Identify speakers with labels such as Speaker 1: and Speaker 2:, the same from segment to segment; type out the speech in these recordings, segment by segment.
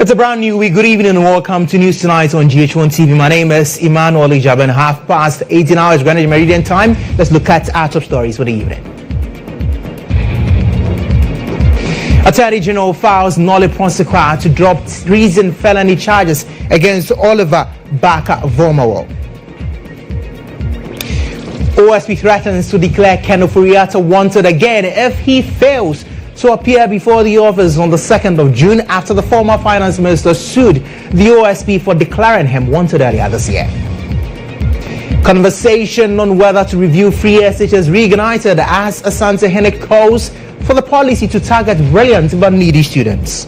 Speaker 1: It's a brand new week. Good evening and welcome to News Tonight on GHOne TV. My name is Emmanuel Agyabeng. 18 hours Greenwich Meridian time. Let's look at our top stories for the evening. Attorney General files Nolly-Pronsequan to drop treason felony charges against Oliver Barker-Vomawor. OSP threatens to declare Ken Ofori-Atta wanted again if he fails to appear before the office on the 2nd of June after the former finance minister sued the OSP for declaring him wanted earlier this year. Conversation on whether to review free SHS reignited as Asante Hene calls for the policy to target brilliant but needy students.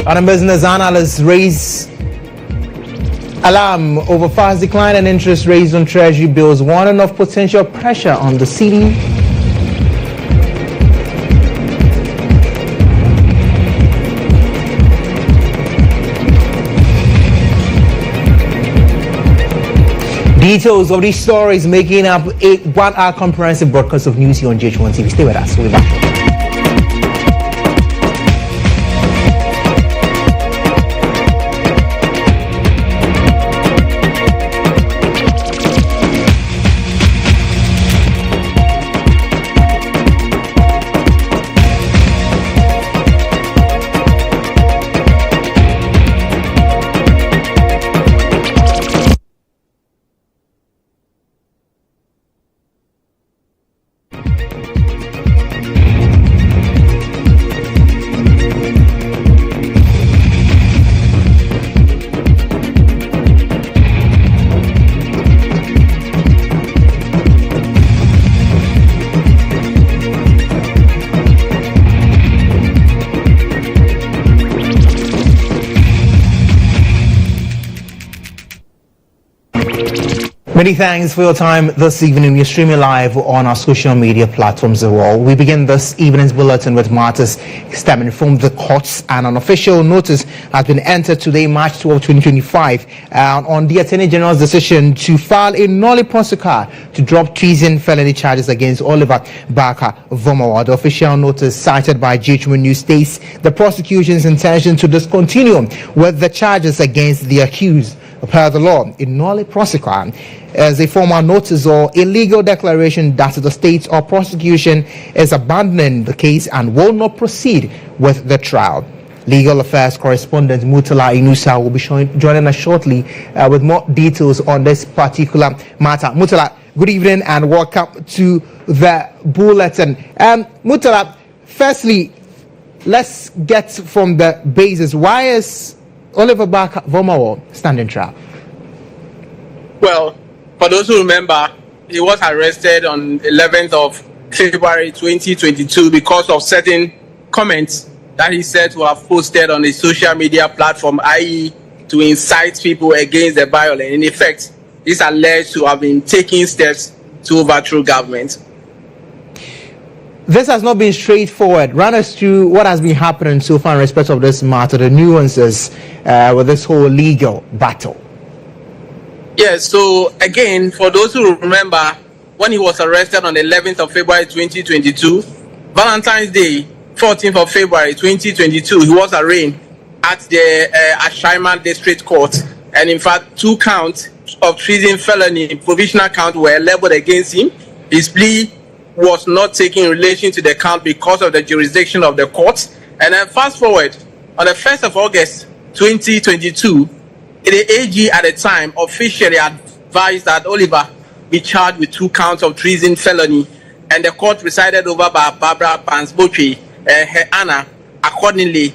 Speaker 1: And a business analysts raise alarm over fast decline and interest rates on Treasury bills, warning of potential pressure on the cedi. Details of these stories making up a 1 hour comprehensive broadcast of news here on GHOne TV. Stay with us. We'll be back. Many thanks for your time this evening. We're streaming live on our social media platforms as well. We begin this evening's bulletin with matters stemming from the courts, and an official notice has been entered today, March 12, 2025, on the Attorney General's decision to file a Nolly-Pronsequan to drop treason felony charges against Oliver Barker-Vomawor. The official notice cited by GHOne News states the prosecution's intention to discontinue with the charges against the accused. Per the law, a Nolly-Pronsequan as a formal notice or illegal declaration that the state or prosecution is abandoning the case and will not proceed with the trial. Legal Affairs correspondent Murtala Inusa will be joining us shortly with more details on this particular matter. Murtala, good evening and welcome to the bulletin. Murtala, firstly, let's get from the basis. Why is Oliver Barker-Vomawor standing trial?
Speaker 2: Well, for those who remember, he was arrested on 11th of February 2022 because of certain comments that he said to have posted on a social media platform, i.e. to incite people against the violence. In effect, he's alleged to have been taking steps to overthrow government.
Speaker 1: This has not been straightforward. Run us through what has been happening so far in respect of this matter, the nuances with this whole legal battle.
Speaker 2: Yes, so again, for those who remember, when he was arrested on the 11th of February 2022, Valentine's Day, 14th of February 2022, he was arraigned at the Ashaiman District Court. And in fact, 2 counts of treason felony, provisional count, were leveled against him. His plea was not taken in relation to the count because of the jurisdiction of the court. And then fast forward, on the 1st of August 2022, the AG at the time officially advised that Oliver be charged with 2 counts of treason felony, and the court presided over by Barbara Pansboche, her Anna, accordingly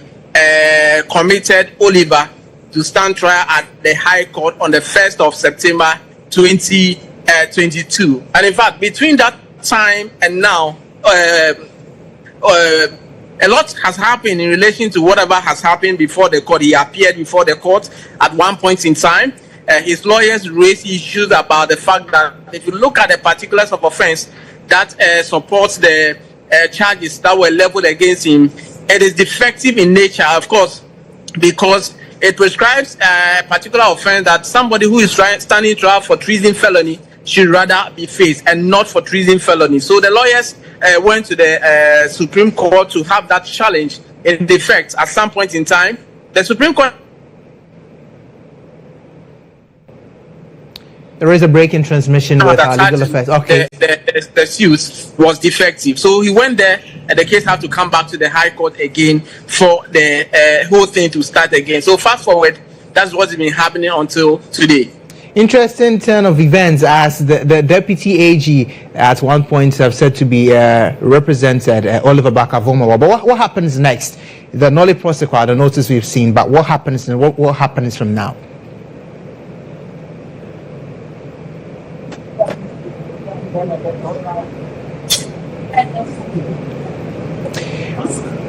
Speaker 2: committed Oliver to stand trial at the High Court on the 1st of September 2022. And in fact, between that time and now, a lot has happened in relation to whatever has happened before the court. He appeared before the court at one point in time. His lawyers raised issues about the fact that if you look at the particulars of offense that supports the charges that were leveled against him, it is defective in nature, of course, because it prescribes a particular offense that somebody who is standing trial for treason felony should rather be faced and not for treason felony. So the lawyers went to the Supreme Court to have that challenge in effect at some point in time. The Supreme Court.
Speaker 1: There is a break in transmission with our legal affairs. Okay.
Speaker 2: The suit was defective. So he went there and the case had to come back to the High Court again for the whole thing to start again. So fast forward, that's what's been happening until today.
Speaker 1: Interesting turn of events as the Deputy AG at one point have said to be represented Oliver Barker-Vomawor. But what happens next? The Nolly prosecutor, the notice we've seen, but what happens what happens from now?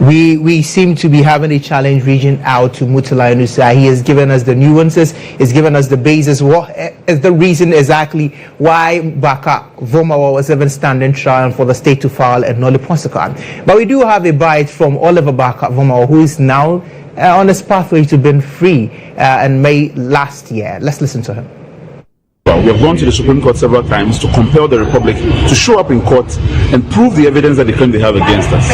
Speaker 1: We seem to be having a challenge reaching out to Mutala Yunusa. He has given us the nuances, he's given us the basis. What is the reason exactly why Barker-Vomawor was even standing trial for the state to file a Nolly prosecution? But we do have a bite from Oliver Barker-Vomawor, who is now on his pathway to being free in May last year. Let's listen to him.
Speaker 3: We have gone to the Supreme Court several times to compel the Republic to show up in court and prove the evidence that they claim they have against us.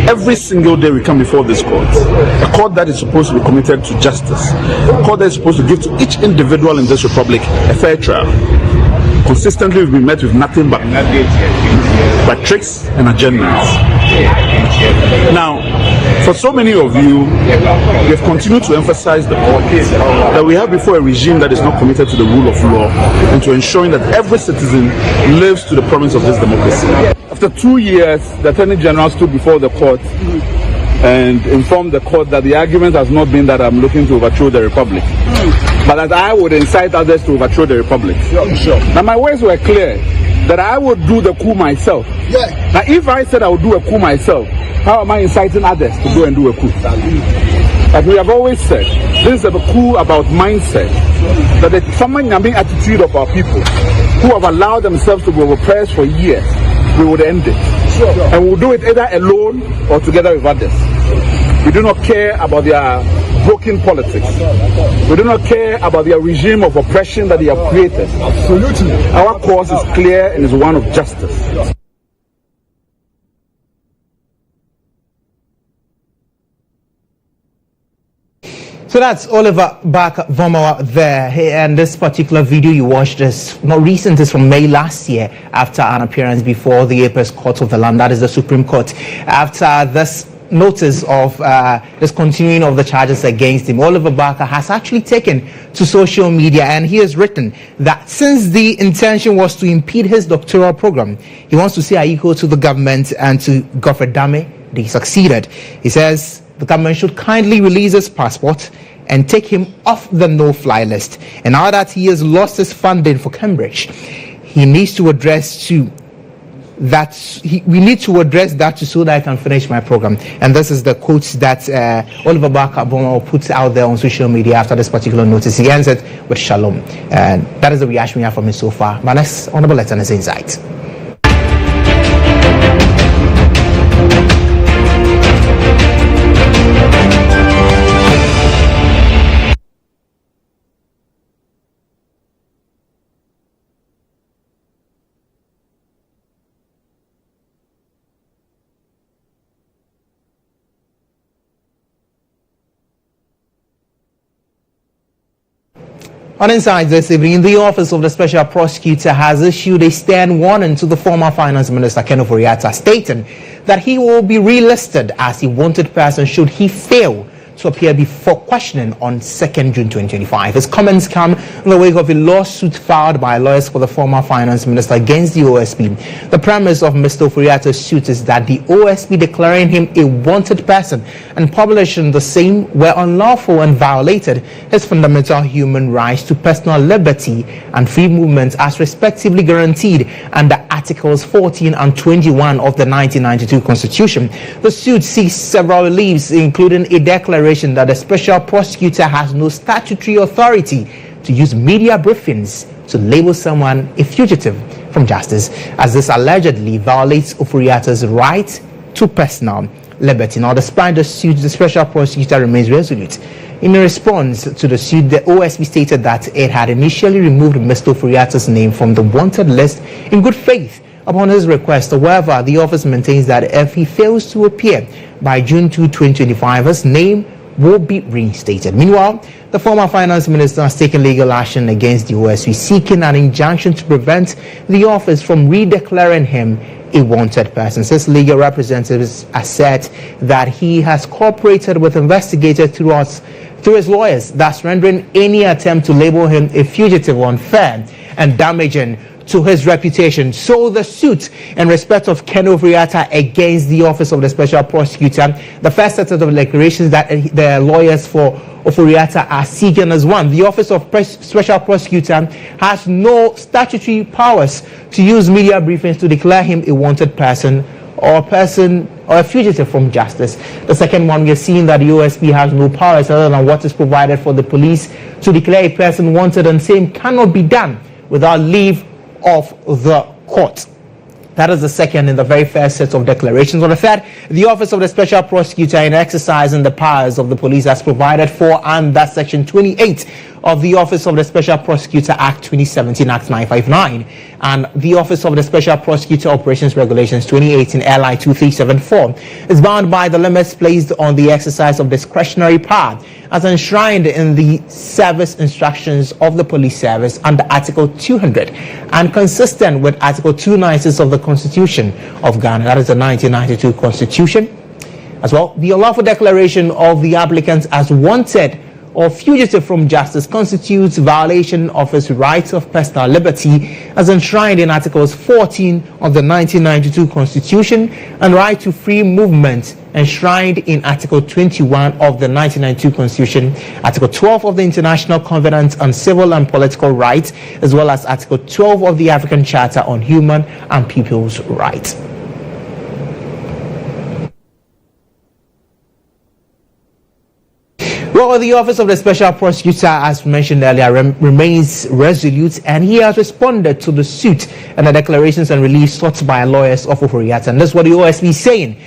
Speaker 3: Every single day we come before this court, a court that is supposed to be committed to justice, a court that is supposed to give to each individual in this Republic a fair trial. Consistently we've been met with nothing but tricks and agendas. Now, for so many of you, we have continued to emphasize the point that we have before a regime that is not committed to the rule of law and to ensuring that every citizen lives to the promise of this democracy. After 2 years, the Attorney General stood before the court and informed the court that the argument has not been that I'm looking to overthrow the Republic, but that I would incite others to overthrow the Republic. Sure. Now, my words were clear, that I would do the coup myself. Yeah. Now, if I said I would do a coup myself, how am I inciting others to go and do a coup? As we have always said, this is a coup about mindset, that the Famanyami attitude of our people, who have allowed themselves to be oppressed for years, we would end it. Sure. And we'll do it either alone or together with others. We do not care about their broken politics. We do not care about their regime of oppression that they have created. Absolutely. Our cause is clear and is one of justice.
Speaker 1: So that's Oliver Barker-Vomawor there. And this particular video you watched is not recent, it's from May last year after an appearance before the Apex Court of the Land, that is the Supreme Court. After this notice of discontinuing of the charges against him, Oliver Barker has actually taken to social media and he has written that since the intention was to impede his doctoral program, he wants to say Aiko to the government and to Godfrey Dame. They succeeded. He says the government should kindly release his passport and take him off the no-fly list. And now that he has lost his funding for Cambridge, he needs to address to that. We need to address that so that I can finish my program. And this is the quote that Oliver Barker-Vomawor puts out there on social media after this particular notice. He ends it with shalom. And that is the reaction we have from him so far. My next honorable letter is insight. On Inside this evening, the Office of the Special Prosecutor has issued a stern warning to the former Finance Minister Ken Ofori-Atta, stating that he will be relisted as a wanted person should he fail to appear before questioning on 2nd June 2025. His comments come in the wake of a lawsuit filed by lawyers for the former Finance Minister against the OSP. The premise of Mr. Ofori-Atta's suit is that the OSP declaring him a wanted person and publishing the same were unlawful and violated his fundamental human rights to personal liberty and free movement as respectively guaranteed under Articles 14 and 21 of the 1992 Constitution. The suit seeks several reliefs, including a declaration that the special prosecutor has no statutory authority to use media briefings to label someone a fugitive from justice, as this allegedly violates Ofori-Atta's right to personal liberty. Now, despite the suit, the special prosecutor remains resolute In response to the suit, the OSP stated that it had initially removed Mr. Ofori-Atta's name from the wanted list in good faith upon his request. However, the office maintains that if he fails to appear by June 2, 2025, his name will be reinstated. Meanwhile, the former finance minister has taken legal action against the OSP, seeking an injunction to prevent the office from redeclaring him a wanted person. His legal representatives assert that he has cooperated with investigators through his lawyers, thus rendering any attempt to label him a fugitive unfair and damaging to his reputation. So the suit in respect of Ken Ofori-Atta against the Office of the Special Prosecutor, the first set of declarations that the lawyers for Ofori-Atta are seeking as one. The Office of Special Prosecutor has no statutory powers to use media briefings to declare him a wanted person or a fugitive from justice. The second one, we are seeing that the OSP has no powers other than what is provided for the police to declare a person wanted, and same cannot be done without leave of the court. That is the second in the very first set of declarations. On the third, the Office of the Special Prosecutor, in exercising the powers of the police as provided for under Section 28 of the Office of the Special Prosecutor Act 2017, Act 959, and the Office of the Special Prosecutor Operations Regulations 2018, LI 2374, is bound by the limits placed on the exercise of discretionary power as enshrined in the service instructions of the police service under Article 200 and consistent with Article 296 of the Constitution of Ghana, that is the 1992 Constitution. As well, the unlawful declaration of the applicant as wanted or fugitive from justice constitutes violation of his right of personal liberty as enshrined in Articles 14 of the 1992 Constitution and right to free movement enshrined in Article 21 of the 1992 Constitution, Article 12 of the International Covenant on Civil and Political Rights, as well as Article 12 of the African Charter on Human and People's Rights. Well, the Office of the Special Prosecutor, as mentioned earlier, remains resolute, and he has responded to the suit and the declarations and release sought by lawyers of Ofori-Atta. And that's what the OSP is saying.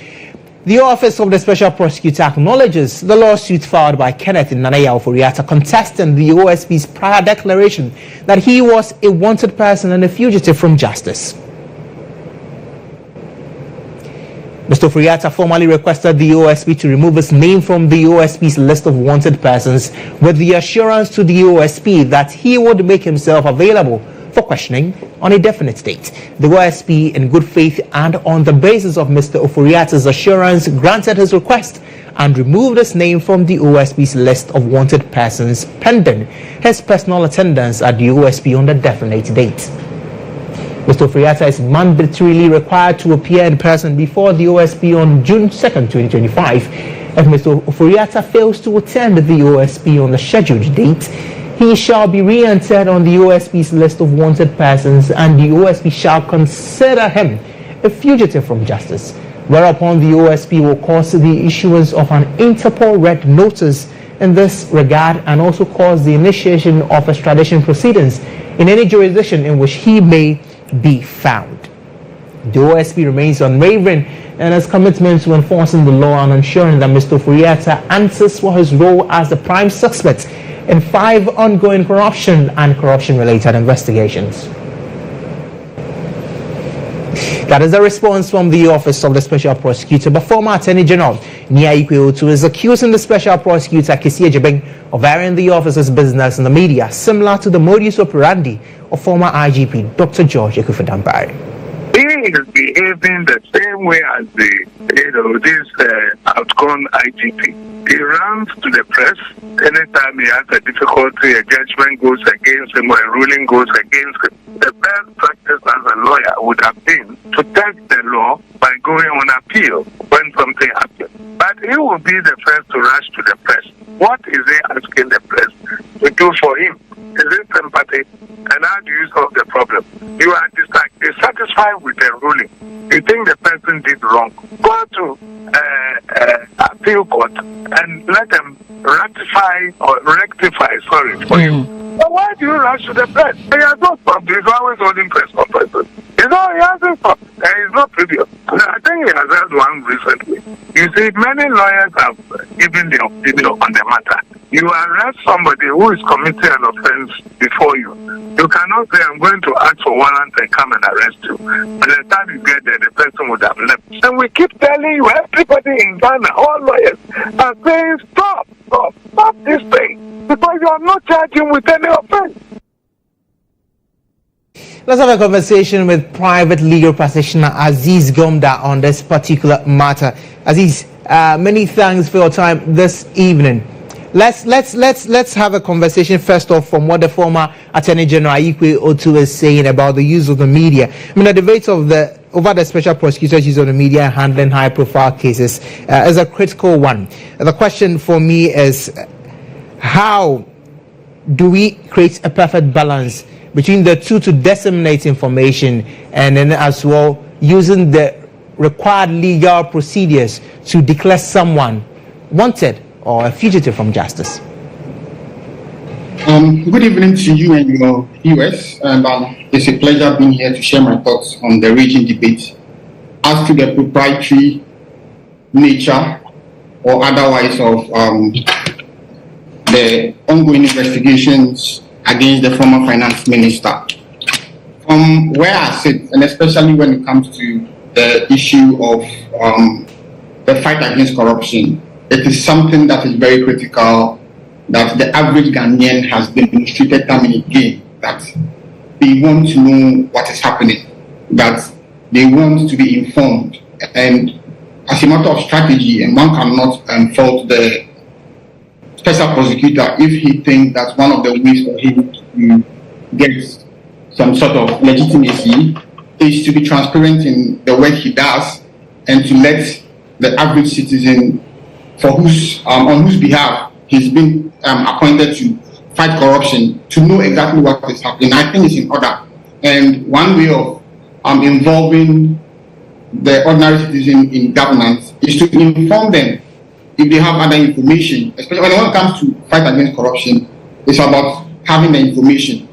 Speaker 1: The Office of the Special Prosecutor acknowledges the lawsuit filed by Kenneth Nanaya Ofori-Atta contesting the OSP's prior declaration that he was a wanted person and a fugitive from justice. Mr. Ofori-Atta formally requested the OSP to remove his name from the OSP's list of wanted persons with the assurance to the OSP that he would make himself available for questioning on a definite date. The OSP, in good faith and on the basis of Mr. Ofori-Atta's assurance, granted his request and removed his name from the OSP's list of wanted persons pending his personal attendance at the OSP on the definite date. Mr. Ofori-Atta is mandatorily required to appear in person before the OSP on June 2nd, 2025. If Mr. Ofori-Atta fails to attend the OSP on the scheduled date, he shall be re-entered on the OSP's list of wanted persons, and the OSP shall consider him a fugitive from justice, whereupon the OSP will cause the issuance of an Interpol red notice in this regard and also cause the initiation of extradition proceedings in any jurisdiction in which he may be found. The OSP remains unwavering in its commitment to enforcing the law and ensuring that Mr. Ofori-Atta answers for his role as the prime suspect in 5 ongoing corruption and corruption-related investigations. That is a response from the Office of the Special Prosecutor. But former Attorney General Nia Ikweutu is accusing the Special Prosecutor Emmanuel Agyabeng of airing the office's business in the media, similar to the modus operandi of former IGP Dr. George Ekufudampare.
Speaker 4: He is behaving the same way as this outgone IGP. He runs to the press anytime he has a difficulty, a judgment goes against him or a ruling goes against him. The best practice as a lawyer would have been to test the law by going on appeal when something happens. But he will be the first to rush to the press. What is he asking the press to do for him? Is it sympathy? And how do you solve the problem? You are dissatisfied with the ruling. You think the person did wrong. Go to appeal court and let them rectify for him. But why do you rush to the press? He has not stopped. He's always holding press conferences. He hasn't stopped. And he's not previous. I think he has had one recently. You see, many lawyers have given their opinion on the matter. You arrest somebody who is committing an offense before you. You cannot say, I'm going to ask for warrant and come and arrest you. By the time you get there, the person would have left. And we keep telling you, everybody in Ghana, all lawyers, are saying, stop this thing. Because you are not charging with any offense.
Speaker 1: Let's have a conversation with private legal practitioner Aziz Gomda on this particular matter. Aziz, many thanks for your time this evening. Let's have a conversation first off from what the former Attorney General Ayikwe Otu is saying about the use of the media. I mean, the debate over the special prosecutor's use of the media and handling high-profile cases is a critical one. The question for me is, how do we create a perfect balance between the two to disseminate information and then as well using the required legal procedures to declare someone wanted or a fugitive from justice?
Speaker 5: Good evening to you and your viewers. It's a pleasure being here to share my thoughts on the raging debate as to the proprietary nature or otherwise of the ongoing investigations against the former finance minister. From where I sit, and especially when it comes to the issue of the fight against corruption, it is something that is very critical that the average Ghanaian has demonstrated time and again, that they want to know what is happening, that they want to be informed. And as a matter of strategy, and one cannot fault the special prosecutor if he thinks that one of the ways for him to get some sort of legitimacy is to be transparent in the work he does and to let the average citizen on whose behalf he's been appointed to fight corruption to know exactly what is happening. I think it's in order. And one way of involving the ordinary citizen in governance is to inform them if they have other information, especially when it comes to fight against corruption. It's about having the information.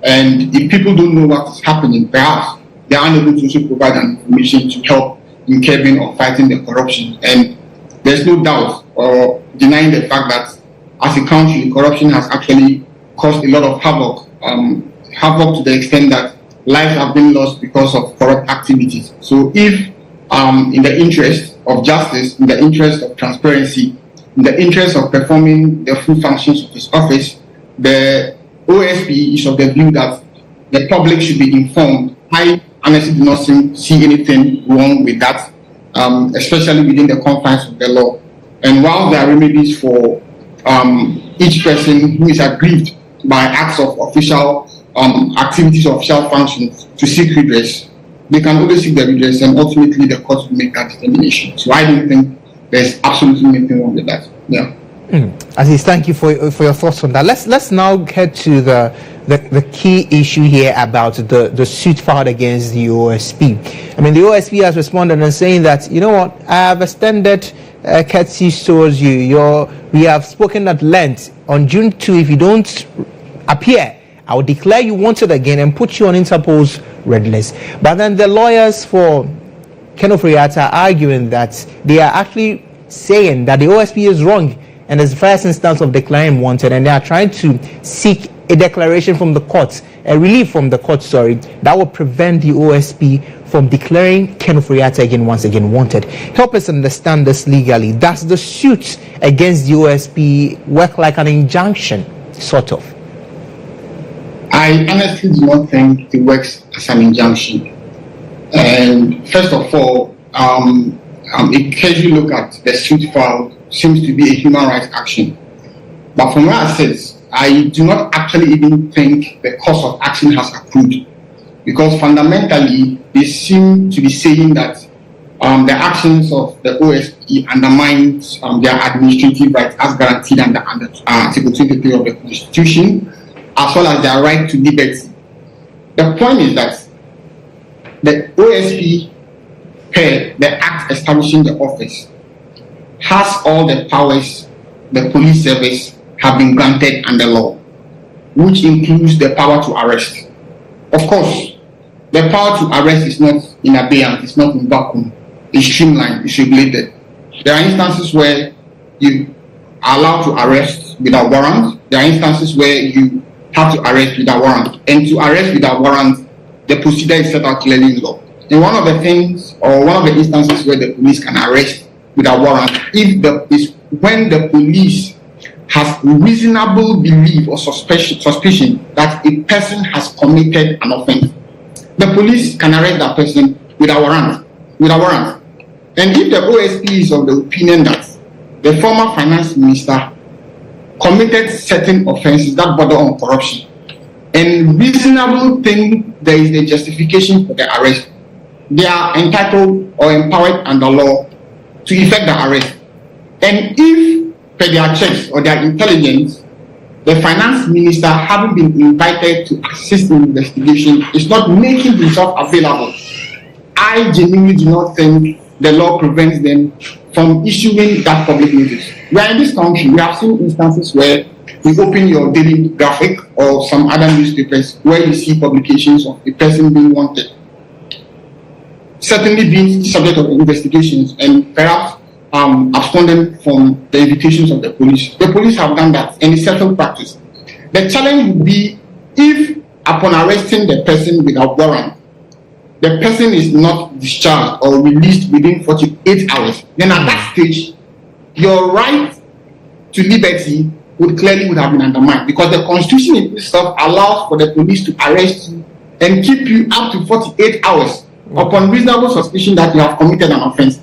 Speaker 5: And if people don't know what is happening, perhaps they are unable to also provide an information to help in curbing or fighting the corruption. And there's no doubt or denying the fact that as a country, corruption has actually caused a lot of havoc to the extent that lives have been lost because of corrupt activities. So if in the interest of justice, in the interest of transparency, in the interest of performing the full functions of his office, the OSP is of the view that the public should be informed. I honestly do not see anything wrong with that, especially within the confines of the law. And while there are remedies for each person who is aggrieved by acts of official activities or official functions to seek redress, they can always seek the redress, and ultimately the court will make that determination. So I don't think there's absolutely anything wrong with that. Yeah.
Speaker 1: Aziz, thank you for your thoughts on that. Let's now get to the key issue here about the suit filed against the OSP. I mean, the OSP has responded and saying that, you know what, I have extended courtesies towards you. We have spoken at length. On June 2, if you don't appear, I will declare you wanted again and put you on Interpol's red list. But then the lawyers for Ken Ofori-Atta are arguing that they are actually saying that the OSP is wrong and it's the first instance of declaring wanted, and they are trying to seek a declaration from the court, a relief from the court, that will prevent the OSP from declaring Ken Ofori-Atta once again wanted. Help us understand this legally. Does the suit against the OSP work like an injunction, sort of?
Speaker 5: I honestly do not think it works as an injunction. And first of all, a casual look at the suit filed seems to be a human rights action. But from where I sit, I do not actually even think the course of action has accrued, because fundamentally they seem to be saying that the actions of the OSP undermines their administrative rights as guaranteed under Article 23 of the Constitution, as well as their right to liberty. The point is that the OSP, per the act establishing the office, has all the powers the police service have been granted under law. which includes the power to arrest. Of course, the power to arrest is not in abeyance, it's not in vacuum, it's streamlined, it's regulated. There are instances where you are allowed to arrest without warrant. There are instances where you have to arrest without warrant. And to arrest without warrant, the procedure is set out clearly in law. And one of the things, or one of the instances where the police can arrest without warrant, is when the police has reasonable belief or suspicion that a person has committed an offense. The police can arrest that person without warrant. And if the OSP is of the opinion that the former finance minister committed certain offenses that border on corruption, and reasonable think there is a justification for the arrest, they are entitled or empowered under law to effect the arrest. And if, per their checks or their intelligence, the finance minister, having been invited to assist in investigation, is not making himself available, I genuinely do not think the law prevents them from issuing that public notice. We are in this country, we have seen instances where you open your daily graphic or some other newspapers where you see publications of a person being wanted, certainly being subject of investigations and perhaps absconding from the invitations of the police. The police have done that and it's settled practice. The challenge would be if, upon arresting the person without warrant, the person is not discharged or released within 48 hours, then at that stage, your right to liberty would have been undermined, because the Constitution in itself allows for the police to arrest you and keep you up to 48 hours upon reasonable suspicion that you have committed an offense,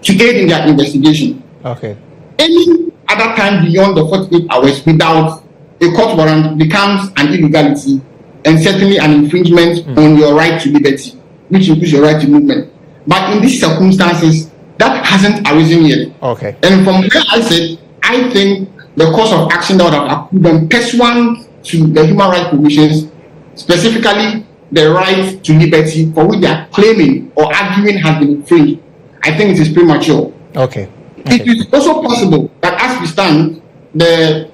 Speaker 5: to aid in their investigation.
Speaker 1: Okay.
Speaker 5: Any other time beyond the 48 hours without a court warrant becomes an illegality and certainly an infringement on your right to liberty, which includes your right to movement. But in these circumstances, that hasn't arisen yet.
Speaker 1: Okay.
Speaker 5: And from where I said, I think the course of action that would have approved them pursuant to the human rights provisions, specifically the right to liberty, for which they are claiming or arguing has been infringed, I think it is premature.
Speaker 1: Okay.
Speaker 5: It is also possible that as we stand, the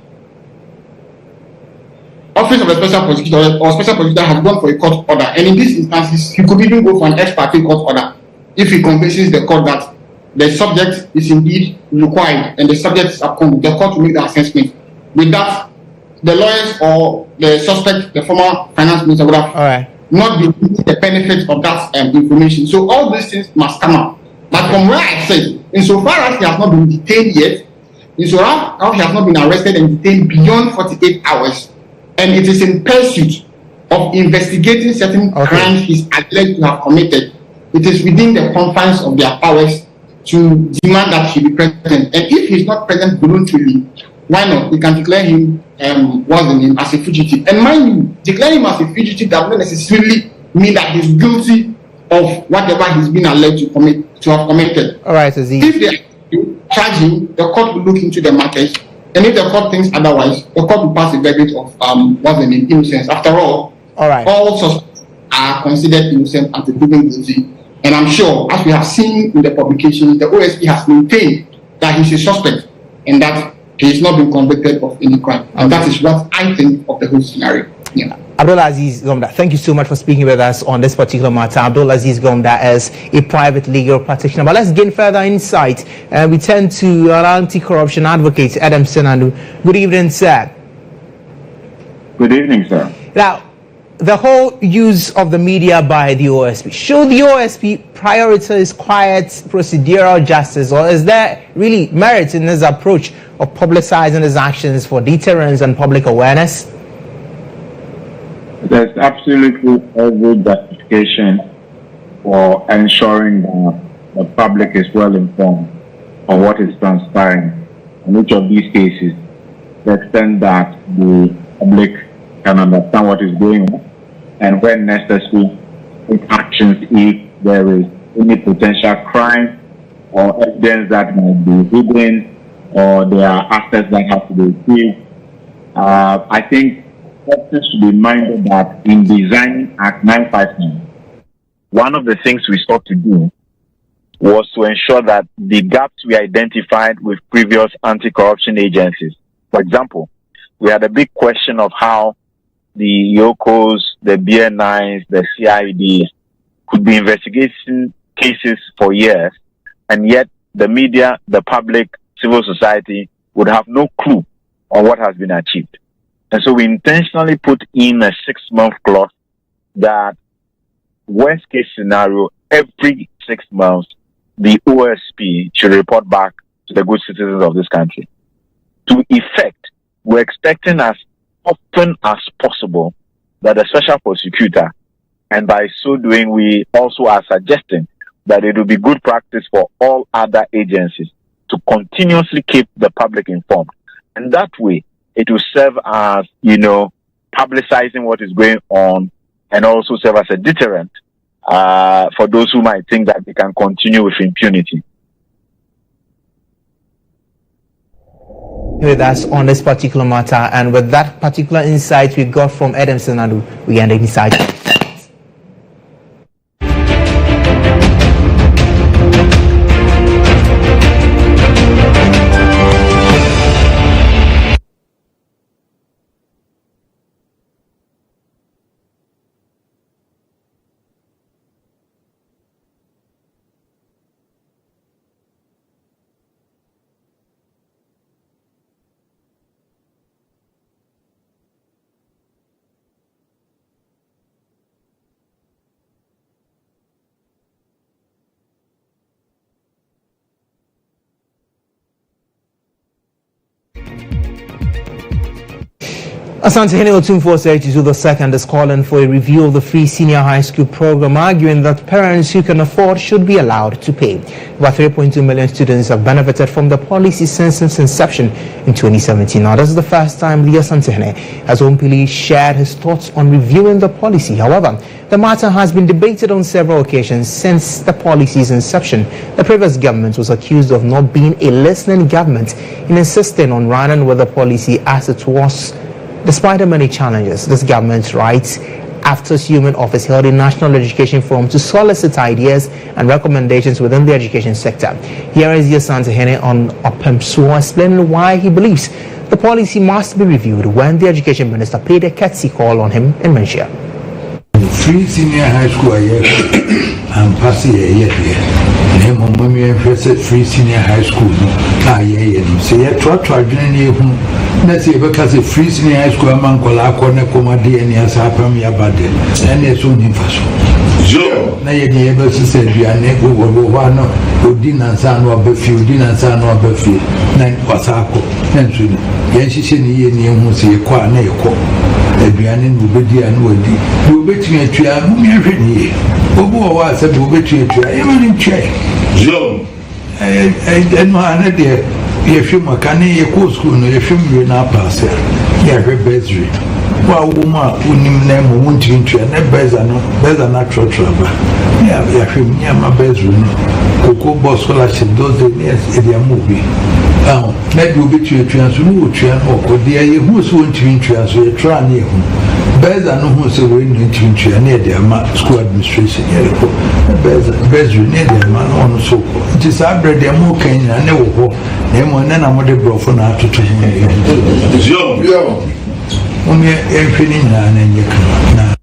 Speaker 5: Office of the Special Prosecutor or Special Prosecutor has gone for a court order, and in these instances, he could even go for an ex parte court order if he convinces the court that the subject is indeed required and the subject is upcoming. The court will make the assessment. With that, the lawyers or the suspect, the former finance minister, would have not been getting the benefits of that information. So all these things must come out. But from where I said, insofar as he has not been detained yet, insofar as he has not been arrested and detained beyond 48 hours, and it is in pursuit of investigating certain crimes he's alleged to have committed, it is within the confines of their powers to demand that he be present. And if he's not present voluntarily, why not? We can declare him as a fugitive. And mind you, declaring him as a fugitive does not necessarily mean that he's guilty of whatever he's been alleged to have committed.
Speaker 1: All right, Aziz.
Speaker 5: If they charge him, the court will look into the matters. And if the court thinks otherwise, the court will pass a verdict of innocence. After all suspects are considered innocent until proven guilty. And I'm sure, as we have seen in the publications, the OSP has maintained that he's a suspect and that he has not been convicted of any crime. And that is what I think of the whole scenario. Yeah.
Speaker 1: Abdulaziz Gomda, thank you so much for speaking with us on this particular matter. Abdulaziz Gomda is a private legal practitioner. But let's gain further insight. We turn to an anti-corruption advocate, Adam Senanu. Good evening, sir.
Speaker 6: Good evening, sir.
Speaker 1: Now, the whole use of the media by the OSP. Should the OSP prioritize quiet procedural justice, or is there really merit in this approach of publicizing his actions for deterrence and public awareness?
Speaker 6: There's absolutely every justification for ensuring that the public is well informed of what is transpiring in each of these cases, to the extent that the public can understand what is going on, and when necessary, take actions if there is any potential crime or evidence that might be hidden, or there are assets that have to be retrieved. I think persons should be minded that in designing Act 959, one of the things we sought to do was to ensure that the gaps we identified with previous anti-corruption agencies, for example, we had a big question of how the Yokos, the BNIs, the CID could be investigating cases for years, and yet the media, the public, civil society would have no clue on what has been achieved. And so we intentionally put in a 6-month clause that worst case scenario, every 6 months, the OSP should report back to the good citizens of this country. To effect, we're expecting as often as possible that the special prosecutor, and by so doing, we also are suggesting that it will be good practice for all other agencies to continuously keep the public informed. And that way, it will serve as, publicizing what is going on, and also serve as a deterrent for those who might think that they can continue with impunity.
Speaker 1: With us on this particular matter, and with that particular insight we got from Adam Senadu, we end the insight. Asante Hene Otumfuo-Asseridua II is calling for a review of the free senior high school program, arguing that parents who can afford should be allowed to pay. About 3.2 million students have benefited from the policy since its inception in 2017. Now, this is the first time Leah Santehene has openly shared his thoughts on reviewing the policy. However, the matter has been debated on several occasions since the policy's inception. The previous government was accused of not being a listening government in insisting on running with the policy as it was. Despite the many challenges, this government writes, after assuming office, held a national education forum to solicit ideas and recommendations within the education sector. Here is Leah Santehene on Opemsuo explaining why he believes the policy must be reviewed when the education minister paid a courtesy call on him in Malaysia.
Speaker 7: Free senior high school and pass a name on mommy and free senior high school. Say a let's say because a free senior high school among Kolakona Komadi and Yasapam Yabade and it's only for so. Now you're able to say we are never one who didn't sound or befield, didn't sound or befield, then Wasako, and soon. Yes, she's in the year who say a qua neko. Adrian will be dear and woody. You bet me a tree, Obo was a bubetry, even in chair. Joe, and my idea. If you makani a cool school, if you not pass it, yeah, very busy. Well, woman, who name won't into a better natural trouble. Yeah, yeah, my bedroom. Cocoa boss scholarship, those days, in their movie. Now, maybe you'll be to a transfer, or dear, who's going to transfer a try near home. Better no who's a way into near their school administration. Better near their man on so. It is I bread their more cane and never walk. And then I'm going to go for now to train you. Only everything and you can.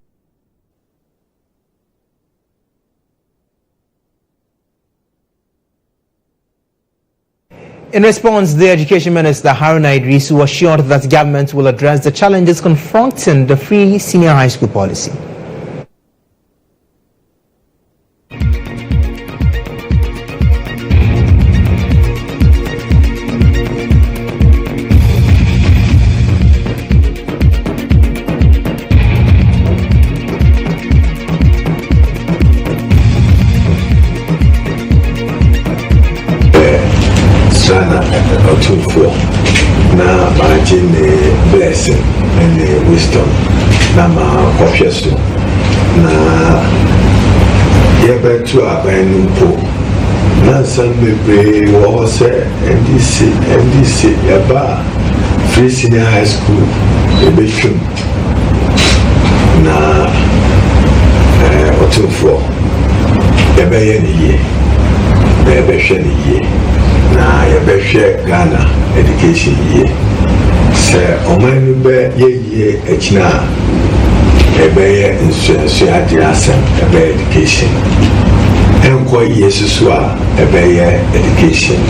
Speaker 1: In response, the Education Minister Haruna Idrisu assured that government will address the challenges confronting the free senior high school policy.
Speaker 8: Now, managing the blessing and the wisdom. Now, cautious. Now, you're back to our brand pool. Now, some baby was NDC, a bar, free senior high school, a big now, or 2 4. You're by any year, they're by any year. Na yɛbɛhwɛ Ghana education yie sɛ ɔman no bɛ yɛyie akyina a ɛbɛyɛ nsuansuo adeɛ asɛm ɛbɛyɛ education ɛnkɔ yie soso a ɛbɛyɛ education.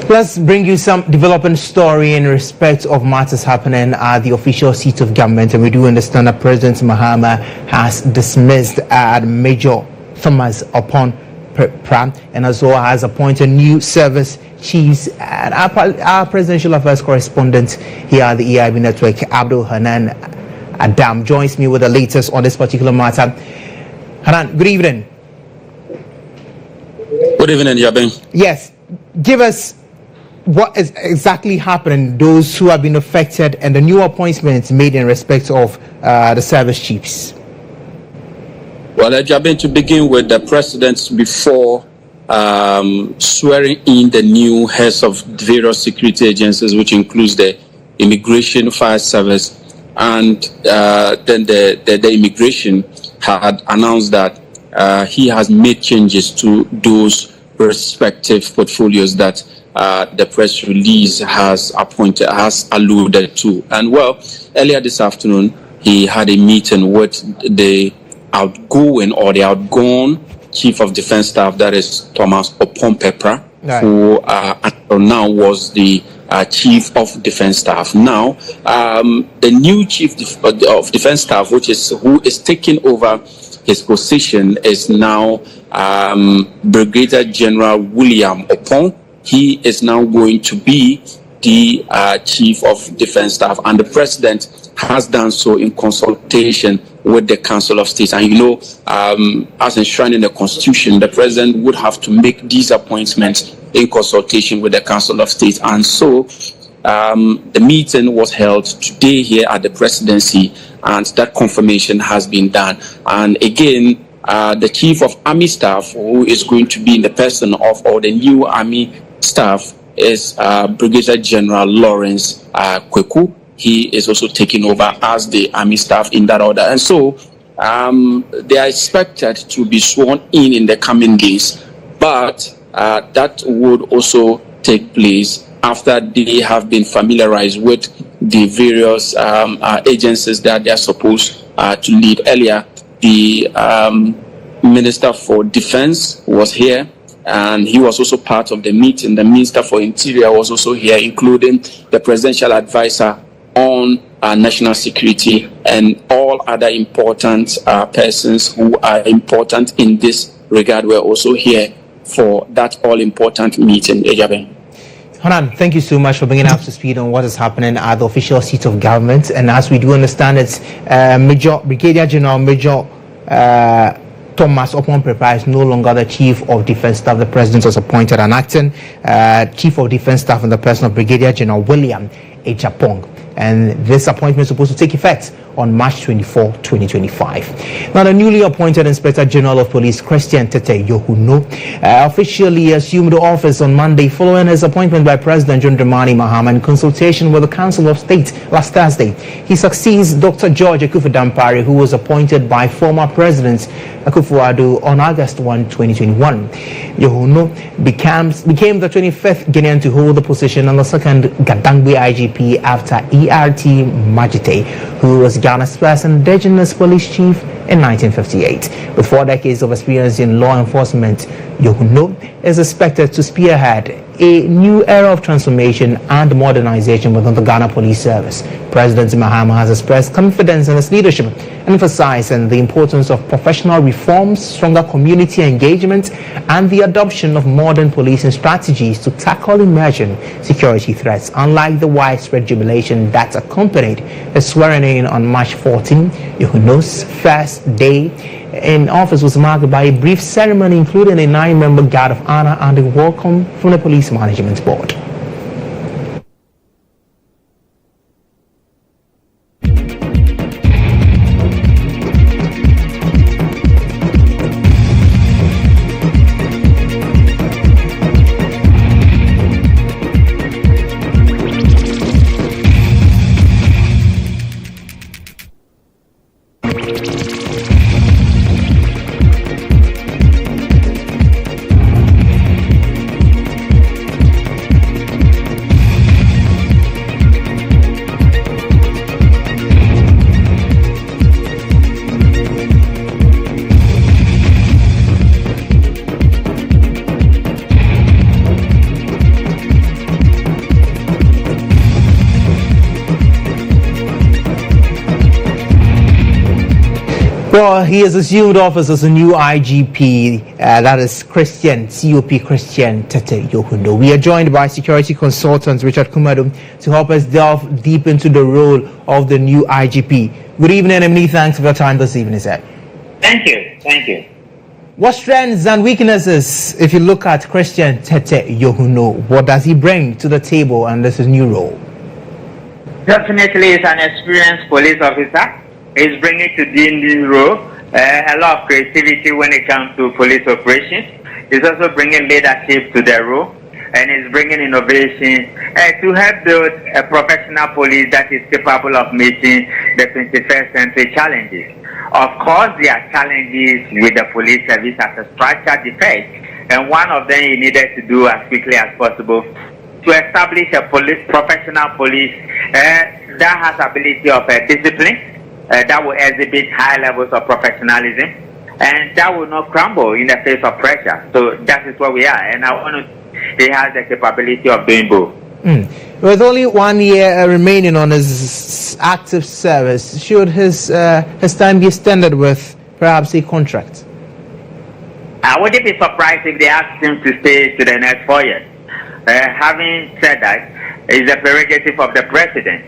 Speaker 1: Let's bring you some developing story in respect of matters happening at the official seat of government. And we do understand that President Mahama has dismissed Major Thomas Pram and as well has appointed new service chiefs. And our presidential affairs correspondent here at the EIB network, Abdul Hanan Adam, joins me with the latest on this particular matter. Hanan, good evening.
Speaker 9: Good evening, Agyabeng.
Speaker 1: Yes, give us what is exactly happening, those who have been affected, and the new appointments made in respect of the service chiefs.
Speaker 9: Well, Agyabeng, to begin with, the president, before swearing in the new heads of various security agencies, which includes the Immigration Fire Service, and then the immigration had announced that he has made changes to those respective portfolios that the press release has alluded to. And well, earlier this afternoon, he had a meeting with the outgone Chief of Defense Staff, that is Thomas Opompepra, right, who until now was the Chief of Defense Staff. Now, the new Chief of Defense Staff, who is taking over his position, is now Brigadier General William Opon. He is now going to be the Chief of Defense Staff, and the President has done so in consultation with the Council of State. And you know, as enshrined in the Constitution, the President would have to make these appointments in consultation with the Council of State. And so the meeting was held today here at the Presidency, and that confirmation has been done. And again, the Chief of Army Staff, who is going to be in the person of, or the new Army Staff, is Brigadier General Lawrence Kweku. He is also taking over as the Army Staff in that order. And so they are expected to be sworn in the coming days, but that would also take place after they have been familiarized with the various agencies that they are supposed to lead. Earlier, the Minister for Defense was here, and he was also part of the meeting. The Minister for Interior was also here, including the Presidential Advisor on national security and all other important persons who are important in this regard were also here for that all-important meeting. Agyabeng.
Speaker 1: Hanan, thank you so much for bringing up to speed on what is happening at the official seat of government. And as we do understand, it's Brigadier General Major Thomas Opompepra is no longer the Chief of Defense Staff. The President was appointed an acting Chief of Defense Staff in the person of Brigadier General William Agyabeng. And this appointment is supposed to take effect on March 24, 2025. Now, the newly appointed Inspector General of Police, Christian Tete GHOne, officially assumed office on Monday following his appointment by President John Dramani Mahama in consultation with the Council of State last Thursday. He succeeds Dr. George Akufo-Dampare, who was appointed by former President Akufo-Addo on August 1, 2021. GHOne became the 25th Guinean to hold the position and the second Gadangbe IGP after ERT Majite, who was Ghana's first indigenous police chief in 1958. With 4 decades of experience in law enforcement, GHOne is expected to spearhead a new era of transformation and modernization within the Ghana Police Service. President Mahama has expressed confidence in his leadership, emphasizing the importance of professional reforms, stronger community engagement, and the adoption of modern policing strategies to tackle emerging security threats. Unlike the widespread jubilation that accompanied his swearing in on March 14, GHOne's first day in office was marked by a brief ceremony, including a 9-member guard of honor and a welcome from the Police Management Board. Well, he has assumed office as a new IGP, that is Christian Tete Yohuno. We are joined by security consultant Richard Kumado to help us delve deep into the role of the new IGP. Good evening, and many thanks for your time this evening, sir.
Speaker 10: Thank you.
Speaker 1: What strengths and weaknesses, if you look at Christian Tete Yohuno, what does he bring to the table and this is new role?
Speaker 10: Definitely, he's an experienced police officer. He's bringing to the new role a lot of creativity when it comes to police operations. He's also bringing leadership to the role, and he's bringing innovation to help build a professional police that is capable of meeting the 21st century challenges. Of course, there are challenges with the police service as a structured defect, and one of them he needed to do as quickly as possible to establish a professional police that has ability of discipline, that will exhibit high levels of professionalism, and that will not crumble in the face of pressure. So that is where we are, and he has the capability of doing both.
Speaker 1: With only 1 year remaining on his active service, should his time be extended with perhaps a contract?
Speaker 10: I wouldn't be surprised if they asked him to stay to the next 4 years. Having said that, it's a prerogative of the president,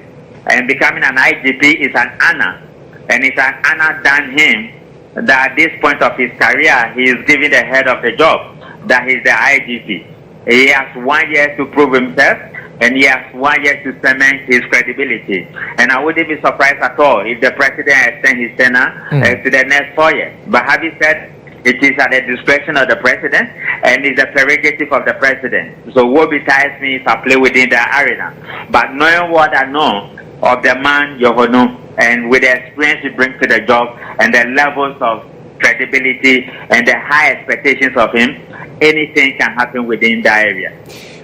Speaker 10: and becoming an IGP is an honor, and it's an honor done him that at this point of his career, he is given the head of the job, that he's the IGP. He has 1 year to prove himself, and he has 1 year to cement his credibility. And I wouldn't be surprised at all if the president extends his tenure to the next 4 years. But having said, it is at the discretion of the president, and it's a prerogative of the president. So what betides me is I play within the arena. But knowing what I know of the man Yohuno, and with the experience he brings to the job, and the levels of credibility and the high expectations of him, anything can happen within that area.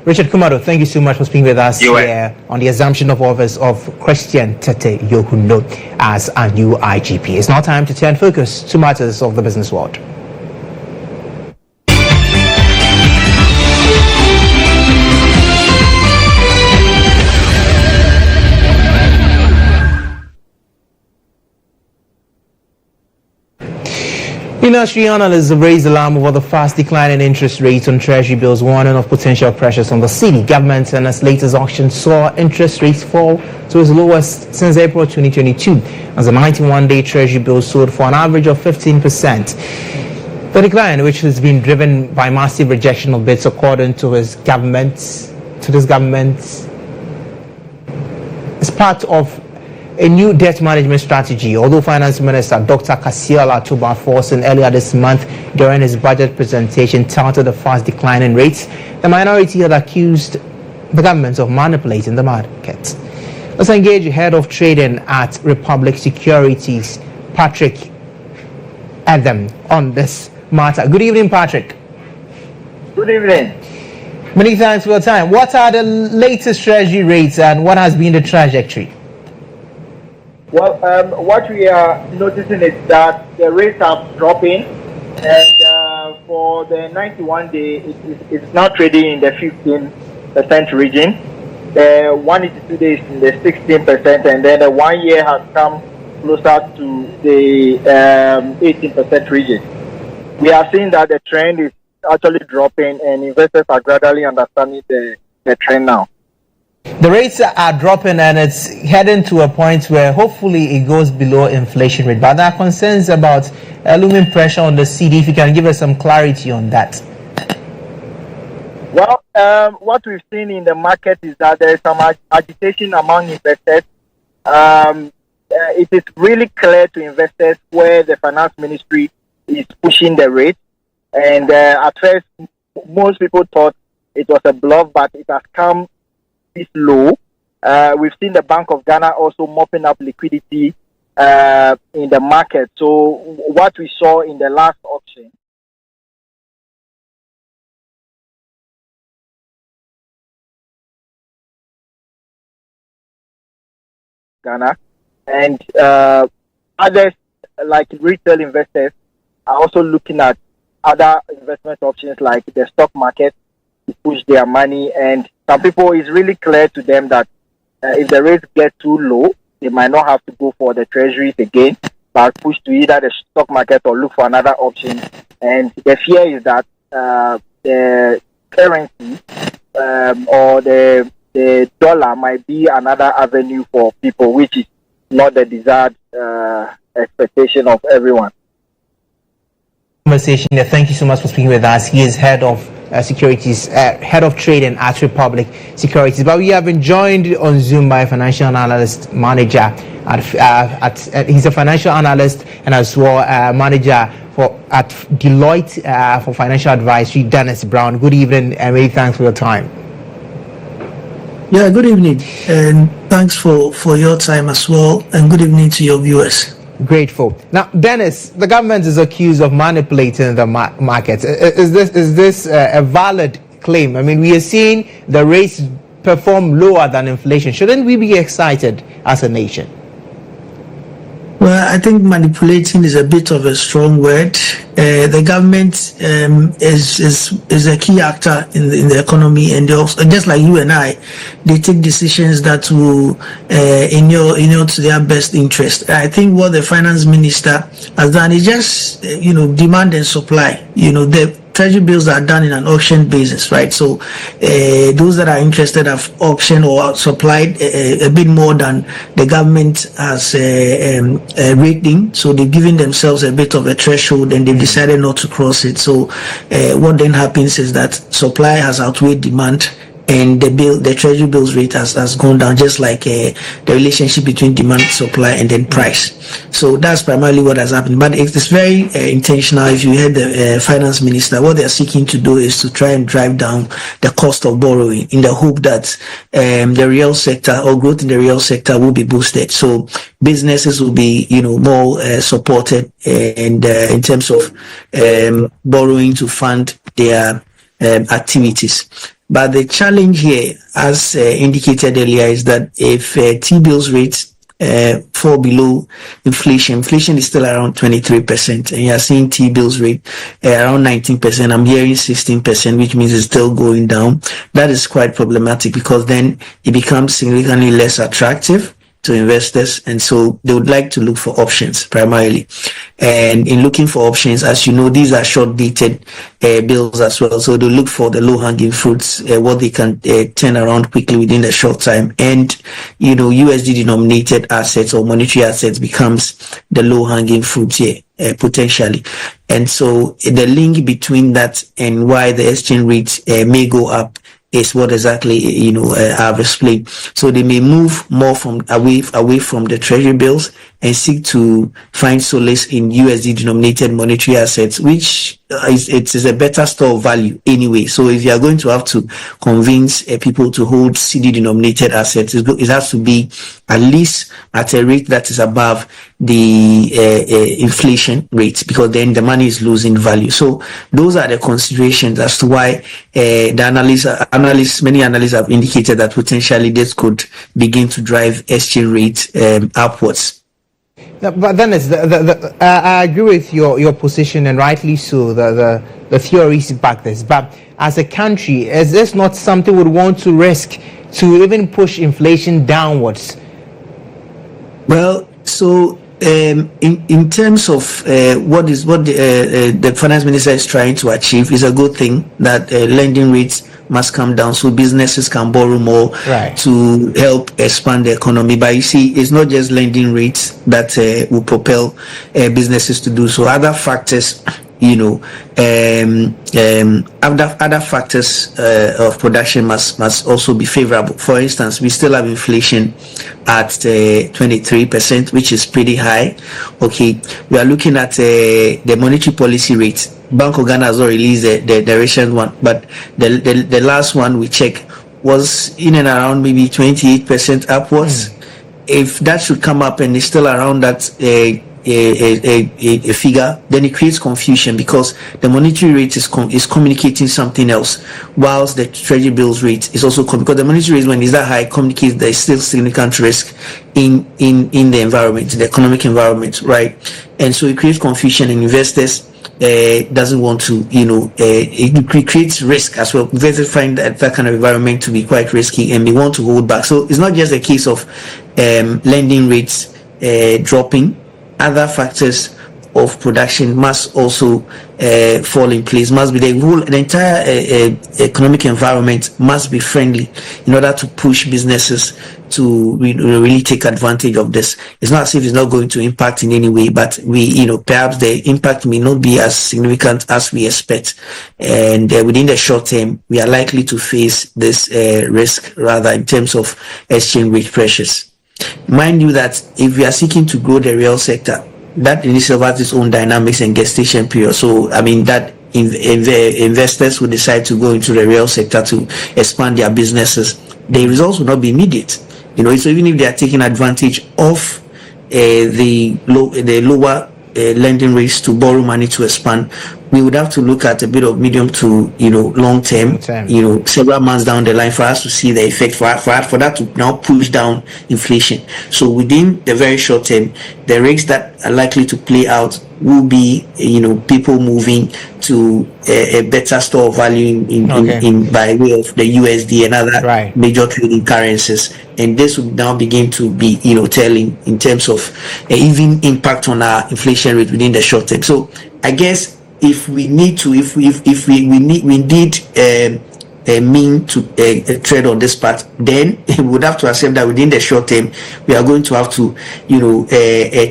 Speaker 1: Richard Kumado, thank you so much for speaking with us here on the assumption of office of Christian Tete Yohuno as a new IGP. It's now time to turn focus to matters of the business world. Industry analysts have raised alarm over the fast decline in interest rates on Treasury bills, warning of potential pressures on the city. Government and its latest auction saw interest rates fall to its lowest since April 2022, as the 91-day Treasury bill sold for an average of 15%. The decline, which has been driven by massive rejection of bids, according to this government, is part of a new debt management strategy. Although Finance Minister Dr. Kasiel Atuba-Forson earlier this month during his budget presentation touted the fast decline in rates, the minority had accused the government of manipulating the market. Let's engage head of trading at Republic Securities, Patrick Adam, on this matter. Good evening, Patrick.
Speaker 11: Good evening.
Speaker 1: Many thanks for your time. What are the latest Treasury rates and what has been the trajectory?
Speaker 11: Well, what we are noticing is that the rates are dropping, and for the 91-day, it's now trading in the 15% region. The 182 days in the 16%, and then the 1 year has come closer to the 18% region. We are seeing that the trend is actually dropping, and investors are gradually understanding the trend now.
Speaker 1: The rates are dropping and it's heading to a point where hopefully it goes below inflation rate. But there are concerns about looming pressure on the CD. If you can give us some clarity on that.
Speaker 11: Well, what we've seen in the market is that there is some agitation among investors. It is really clear to investors where the finance ministry is pushing the rate. And at first, most people thought it was a bluff, but it has come low. We've seen the Bank of Ghana also mopping up liquidity in the market. So what we saw in the last auction Ghana and others like retail investors are also looking at other investment options like the stock market to push their money, and some people, it's really clear to them that if the rates get too low, they might not have to go for the treasuries again. back, push to either the stock market or look for another option. And the fear is that the currency or the dollar might be another avenue for people, which is not the desired expectation of everyone.
Speaker 1: Conversation. Thank you so much for speaking with us. He is head of securities, head of trading at Republic Securities. But we have been joined on Zoom by a financial analyst manager he's a financial analyst and as well manager at Deloitte for financial advisory, Dennis Brown. Good evening and many thanks for your time.
Speaker 12: Yeah, good evening, and thanks for your time as well, and good evening to your viewers.
Speaker 1: Grateful. Now, Dennis, the government is accused of manipulating the markets. Is this a valid claim? I mean, we are seeing the rates perform lower than inflation. Shouldn't we be excited as a nation?
Speaker 12: Well, I think manipulating is a bit of a strong word. The government is a key actor in the economy, and they also, just like you and I, they take decisions that will inure to their best interest. I think what the finance minister has done is just demand and supply. The Treasury bills are done in an auction basis, right? So those that are interested have auctioned or supplied a bit more than the government has rating. So they've given themselves a bit of a threshold and they've decided not to cross it. So what then happens is that supply has outweighed demand, and the Treasury bills rate has gone down, just like the relationship between demand, supply, and then price. So that's primarily what has happened. But it's very intentional. If you heard the finance minister, what they're seeking to do is to try and drive down the cost of borrowing in the hope that the real sector or growth in the real sector will be boosted. So businesses will be, more supported and in terms of borrowing to fund their activities. But the challenge here, as indicated earlier, is that if T-bills rates fall below inflation is still around 23%, and you are seeing T-bills rate around 19%. I'm hearing 16%, which means it's still going down. That is quite problematic because then it becomes significantly less attractive to investors, and so they would like to look for options primarily. And in looking for options, as you know, these are short-dated bills as well, so they look for the low-hanging fruits, what they can turn around quickly within the short time. And USD-denominated assets or monetary assets becomes the low-hanging fruit here. Potentially. And so the link between that and why the exchange rate may go up is what exactly I've explained. So they may move more away from the Treasury bills and seek to find solace in USD denominated monetary assets, which is a better store of value anyway. So if you are going to have to convince people to hold CD denominated assets, it has to be at least at a rate that is above the inflation rate, because then the money is losing value. So those are the considerations as to why many analysts have indicated that potentially this could begin to drive exchange rate upwards.
Speaker 1: But then I agree with your position, and rightly so. The theories back this. But as a country, is this not something we would want to risk to even push inflation downwards?
Speaker 12: Well, so in terms of what the finance minister is trying to achieve, is a good thing that lending rates must come down so businesses can borrow more, right, to help expand the economy. But you see, it's not just lending rates that will propel businesses to do so. Other factors, other factors of production must also be favorable. For instance, we still have inflation at 23%, which is pretty high. Okay, we are looking at the monetary policy rate. Bank of Ghana has not released the recent one, but the last one we checked was in and around maybe 28% upwards. If that should come up and it's still around that a figure, then it creates confusion because the monetary rate is communicating something else, whilst the Treasury bills rate is also because the monetary rate, when it's that high, communicates there is still significant risk in the environment, the economic environment, right? And so it creates confusion, and investors doesn't want to, it creates risk as well. Investors find that kind of environment to be quite risky and they want to hold back. So it's not just a case of lending rates dropping other factors of production must also fall in place. Must be the entire economic environment must be friendly in order to push businesses to really take advantage of this. It's not as if it's not going to impact in any way, but perhaps the impact may not be as significant as we expect. And within the short term, we are likely to face this risk rather in terms of exchange rate pressures. Mind you that if we are seeking to grow the real sector, that initially has its own dynamics and gestation period. So, that investors will decide to go into the real sector to expand their businesses. The results will not be immediate. So even if they are taking advantage of the lower lending rates to borrow money to expand, we would have to look at a bit of medium to long term, several months down the line for us to see the effect for that to now push down inflation. So within the very short term, the risks that are likely to play out will be people moving to a better store of value in by way of the USD and other major trading currencies, and this will now begin to be telling in terms of even impact on our inflation rate within the short term. So I guess if we need to, if we mean to tread on this path, then we would have to accept that within the short term we are going to have to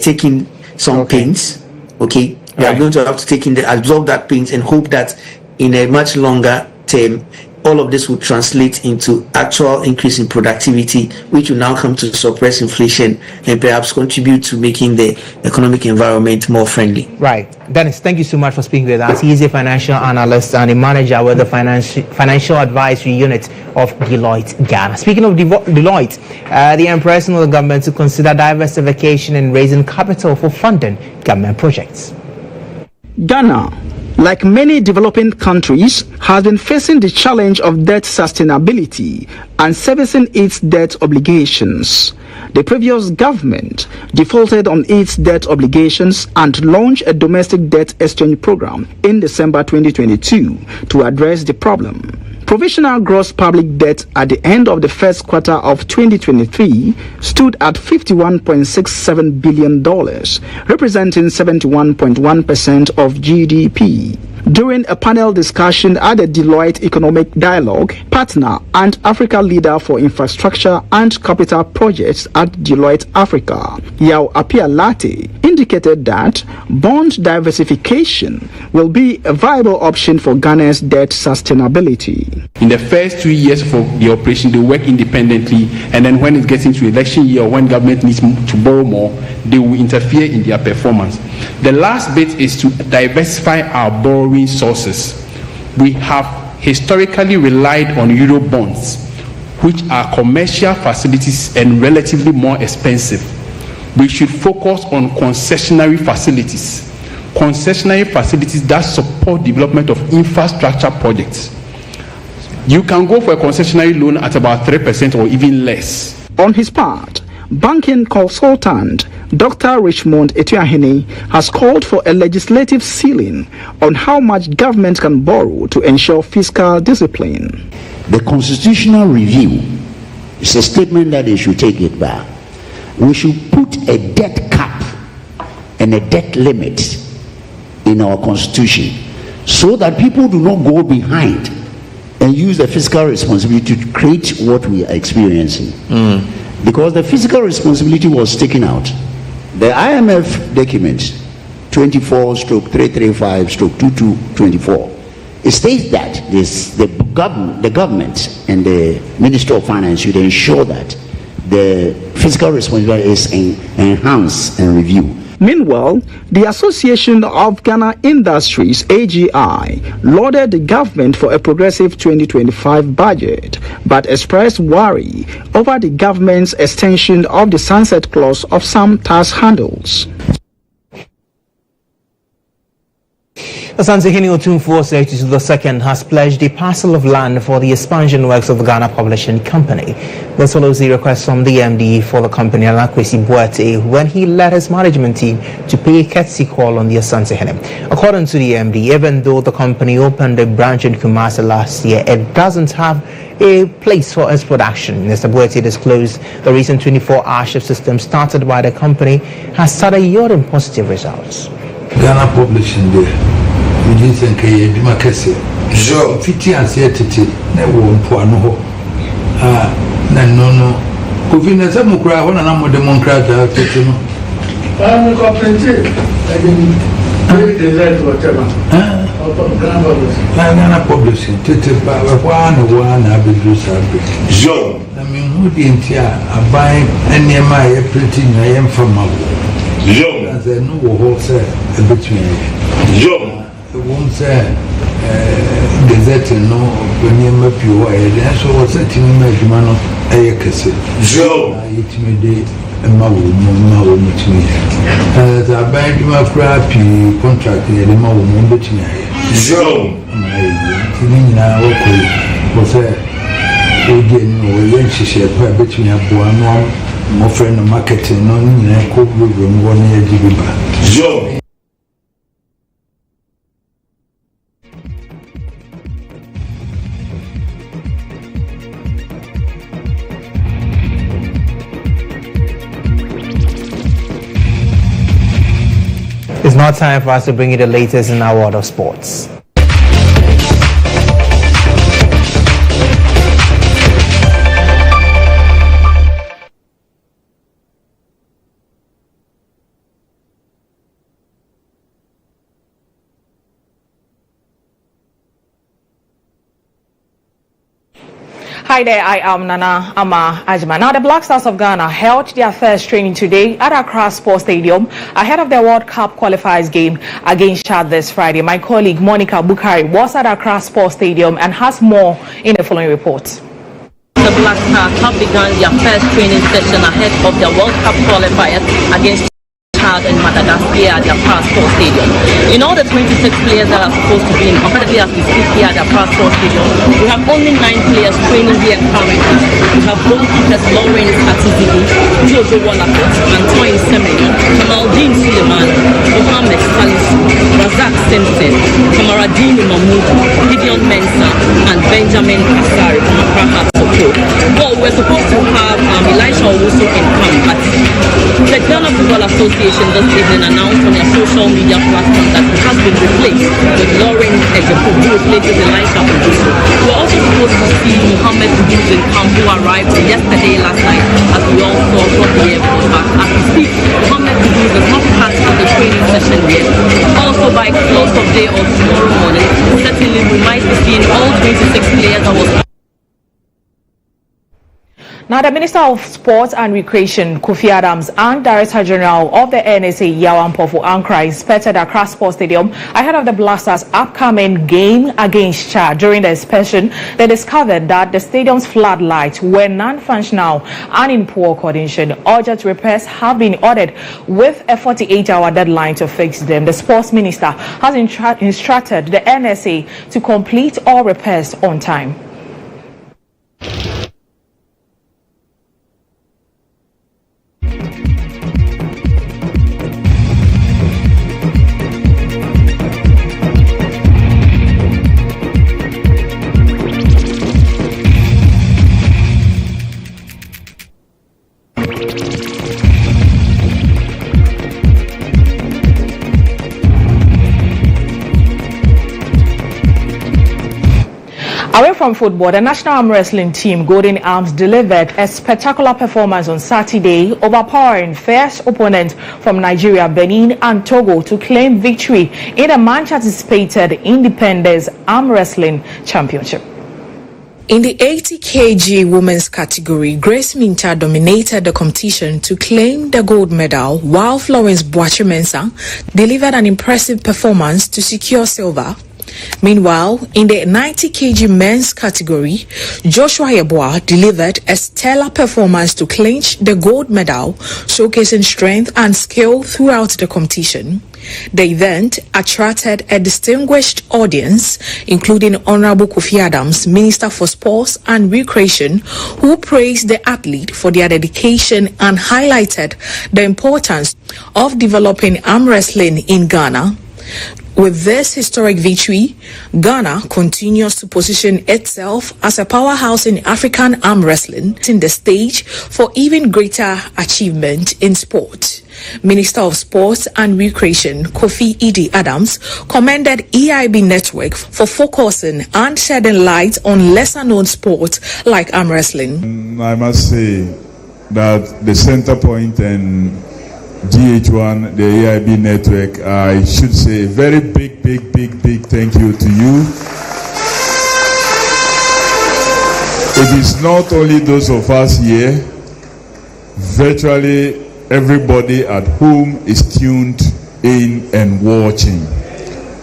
Speaker 12: take in some pains. We are going to have to absorb that pains and hope that in a much longer term all of this will translate into actual increase in productivity, which will now come to suppress inflation and perhaps contribute to making the economic environment more friendly.
Speaker 1: Right. Dennis, thank you so much for speaking with us. He's a financial analyst and a manager with the Financial Advisory Unit of Deloitte, Ghana. Speaking of Deloitte, they are pressing the government to consider diversification and raising capital for funding government projects.
Speaker 13: Ghana, like many developing countries, has been facing the challenge of debt sustainability and servicing its debt obligations. The previous government defaulted on its debt obligations and launched a domestic debt exchange program in December 2022 to address the problem. Provisional gross public debt at the end of the first quarter of 2023 stood at $51.67 billion, representing 71.1% of GDP. During a panel discussion at the Deloitte Economic Dialogue, partner and Africa leader for infrastructure and capital projects at Deloitte Africa, Yao Apialate, indicated that bond diversification will be a viable option for Ghana's debt sustainability.
Speaker 14: In the first 2 years for the operation, they work independently, and then when it gets into election year or when government needs to borrow more, they will interfere in their performance. The last bit is to diversify our borrowing sources. We have historically relied on Euro bonds, which are commercial facilities and relatively more expensive. We should focus on concessionary facilities that support development of infrastructure projects. You can go for a concessionary loan at about 3% or even less.
Speaker 13: On his part, banking consultant Dr. Richmond Etuahene has called for a legislative ceiling on how much government can borrow to ensure fiscal discipline.
Speaker 15: The constitutional review is a statement that they should take it back. We should put a debt cap and a debt limit in our constitution so that people do not go behind and use the fiscal responsibility to create what we are experiencing. Because the fiscal responsibility was taken out. The IMF document 24/335/2224, it states that the government and the Minister of Finance should ensure that the fiscal responsibility is enhanced and reviewed.
Speaker 13: Meanwhile, the Association of Ghana Industries, AGI, lauded the government for a progressive 2025 budget, but expressed worry over the government's extension of the sunset clause of some tax handles.
Speaker 1: Asante Hene Otumfuo II has pledged a parcel of land for the expansion works of the Ghana Publishing Company. This follows the request from the MD for the company, Alakwesi Boate, when he led his management team to pay a courtesy call on the Asante Hene. According to the MD, even though the company opened a branch in Kumasi last year, it doesn't have a place for its production. Mr. Boeti disclosed the recent 24-hour shift system started by the company has started yielding positive results.
Speaker 7: Ghana Publishing there, we did think a democracy. So, 50 and 30, never won Puano. No. Kuvina Samukra, one and I'm a Democrat. I'm a cooperative. I didn't desire whatever. Ghana Publishing, one, I will do something. So, I mean, who didn't I buy any of my printing? I am from my Yo, as I know what say between Yo, the one say Gazette no when you map your way, and so what's that in my man of Ayakasi? Yo, it may be a Mawu meet me. As I buy my crappy contract here, the Mawu between Yo, now, okay, was again, she said, between a boy. My friend of marketing, no, I could room 1 year. Joe.
Speaker 1: It's now time for us to bring you the latest in our world of sports.
Speaker 16: Hi there, I am Nana Agyabeng. Now, the Black Stars of Ghana held their first training today at Accra Sports Stadium ahead of the World Cup qualifiers game against Chad this Friday. My colleague Monica Bukari was at Accra Sports Stadium and has more in the following report.
Speaker 17: The Black Stars have begun their first training session ahead of the World Cup qualifiers against Chad and Madagascar at the Accra Sports Stadium. In all the 26 players that are supposed to be in competitive as we speak here at the Accra Sports Stadium, we have only 9 players training here currently. We have goalkeepers Lawrence Atizigi, GHOne, Antoine Semenyo, Kamaldeen Suleiman, Mohamed Salisu, Razak Simpson, Kamaradini Mahmoud, Gideon Mensah, and Benjamin Kasari from Accra Hearts of Oak. Well, we're supposed to have Elisha Owusu in camp, but the Ghana Football Association this evening announced on their social media platform that it has been replaced with Lawrence Agyabeng, who replaces Elisha Owusu. We're also supposed to see Mohamed Kudus in camp, who arrived yesterday last night, as we all saw from the airport. But as we speak, Mohamed Kudus is not part of the training session yet. Also, by close of day or tomorrow morning, certainly we might be seeing all 26 players that was.
Speaker 16: Now, the Minister of Sports and Recreation, Kofi Adams, and Director General of the NSA, Yaw Ampofo-Ankrah, inspected Accra Sports Stadium ahead of the Blasters' upcoming game against Chad. During the inspection, they discovered that the stadium's floodlights were non-functional and in poor condition. Urgent repairs have been ordered with a 48-hour deadline to fix them. The Sports Minister has instructed the NSA to complete all repairs on time. Away from football, the national arm wrestling team Golden Arms delivered a spectacular performance on Saturday, overpowering first opponent from Nigeria, Benin and Togo to claim victory in the much-anticipated Independence Arm Wrestling Championship. In the 80 kg women's category, Grace Minta dominated the competition to claim the gold medal, while Florence Boachimensa delivered an impressive performance to secure silver. Meanwhile, in the 90 kg men's category, Joshua Yeboah delivered a stellar performance to clinch the gold medal, showcasing strength and skill throughout the competition. The event attracted a distinguished audience, including Honorable Kofi Adams, Minister for Sports and Recreation, who praised the athlete for their dedication and highlighted the importance of developing arm wrestling in Ghana. With this historic victory, Ghana continues to position itself as a powerhouse in African arm wrestling, setting the stage for even greater achievement in sport. Minister of Sports and Recreation Kofi Idi Adams commended EIB Network for focusing and shedding light on lesser-known sports like arm wrestling.
Speaker 18: I must say that the center point and GHOne, the EIB network, I should say a very big thank you to you. It is not only those of us here, virtually everybody at home is tuned in and watching,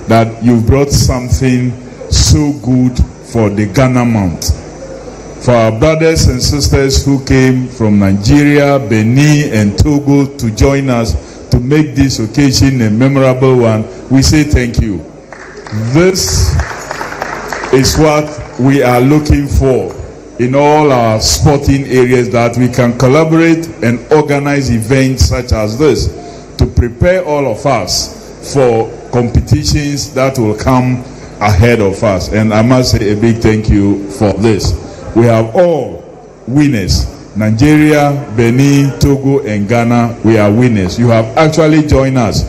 Speaker 18: that you've brought something so good for the Ghana month. For our brothers and sisters who came from Nigeria, Benin, and Togo to join us to make this occasion a memorable one, we say thank you. This is what we are looking for in all our sporting areas, that we can collaborate and organize events such as this to prepare all of us for competitions that will come ahead of us. And I must say a big thank you for this. We have all winners. Nigeria, Benin, Togo, and Ghana, we are winners. You have actually joined us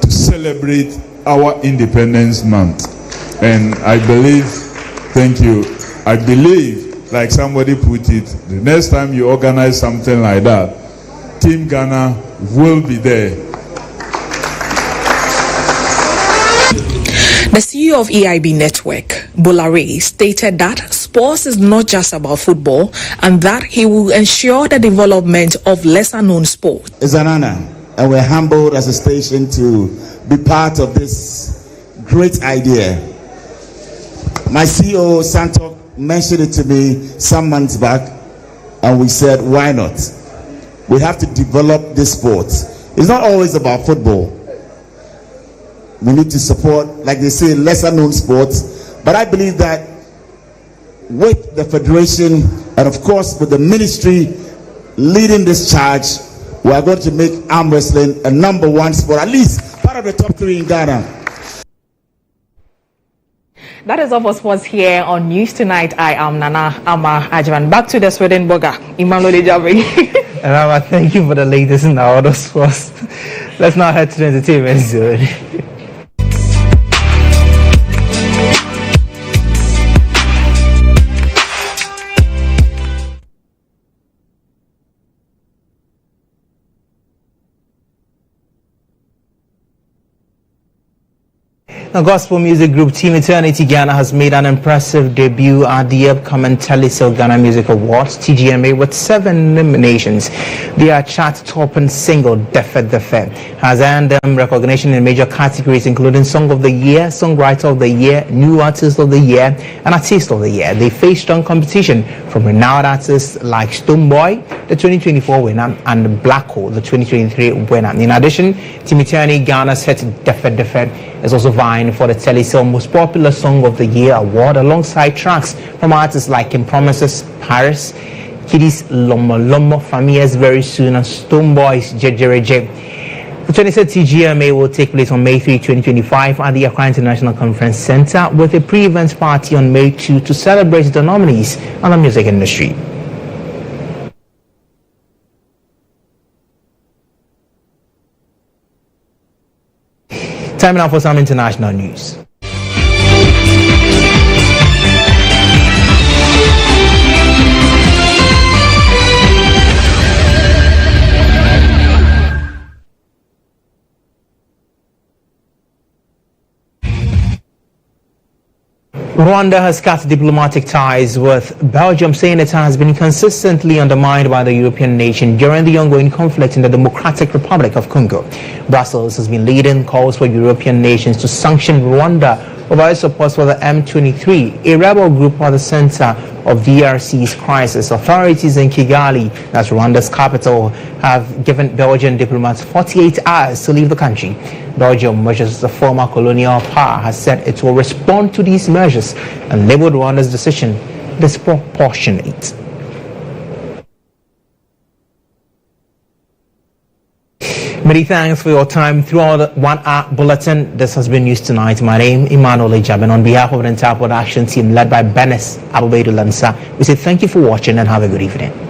Speaker 18: to celebrate our Independence Month. And I believe, thank you, I believe, like somebody put it, the next time you organize something like that, Team Ghana will be there.
Speaker 16: The CEO of EIB Network, Bolare, stated that sports is not just about football and that he will ensure the development of lesser-known sports.
Speaker 19: It's an honor, and we're humbled as a station to be part of this great idea. My CEO, Santok, mentioned it to me some months back, and we said, why not? We have to develop this sport. It's not always about football. We need to support, like they say, lesser known sports. But I believe that with the federation and of course with the ministry leading this charge, we are going to make arm wrestling a #1 sport, at least part of the top 3 in Ghana.
Speaker 16: That is all for sports here on News Tonight. I am Nana Agyabeng. Back to the Sweden blogger, Emmanuel Agyabeng.
Speaker 1: And Amma, thank you for the latest in our other sports. Let's now head to the entertainment zone. The gospel music group Team Eternity Ghana has made an impressive debut at the upcoming Telecel Ghana Music Awards (TGMA) with 7 nominations. Their chart-topping single "Defe Defe" has earned them recognition in major categories including Song of the Year, Songwriter of the Year, New Artist of the Year, and Artist of the Year. They face strong competition from renowned artists like Stonebwoy, the 2024 winner, and Black Hole, the 2023 winner. In addition, Team Eternity Ghana's hit "Defe Defe" is also vying for the Telecel Most Popular Song of the Year award alongside tracks from artists like Kim Promises, Paris, Kiddies Lomo Lomo, Famias Very Soon, and Stonebwoy's Jejereje. The 26th TGMA will take place on May 3, 2025 at the Accra International Conference Center with a pre-event party on May 2 to celebrate the nominees and the music industry. Time now for some international news. Rwanda has cut diplomatic ties with Belgium, saying it has been consistently undermined by the European nation during the ongoing conflict in the Democratic Republic of Congo. Brussels has been leading calls for European nations to sanction Rwanda over its support for the M23, a rebel group at the center of DRC's crisis. Authorities in Kigali, that's Rwanda's capital, have given Belgian diplomats 48 hours to leave the country. Belgium, which is the former colonial power, has said it will respond to these measures and labeled Rwanda's decision disproportionate. Many thanks for your time throughout the 1 hour bulletin. This has been News Tonight. My name is Emmanuel Agyabeng. On behalf of the entire production team led by Benes Abubedu Lansa, we say thank you for watching and have a good evening.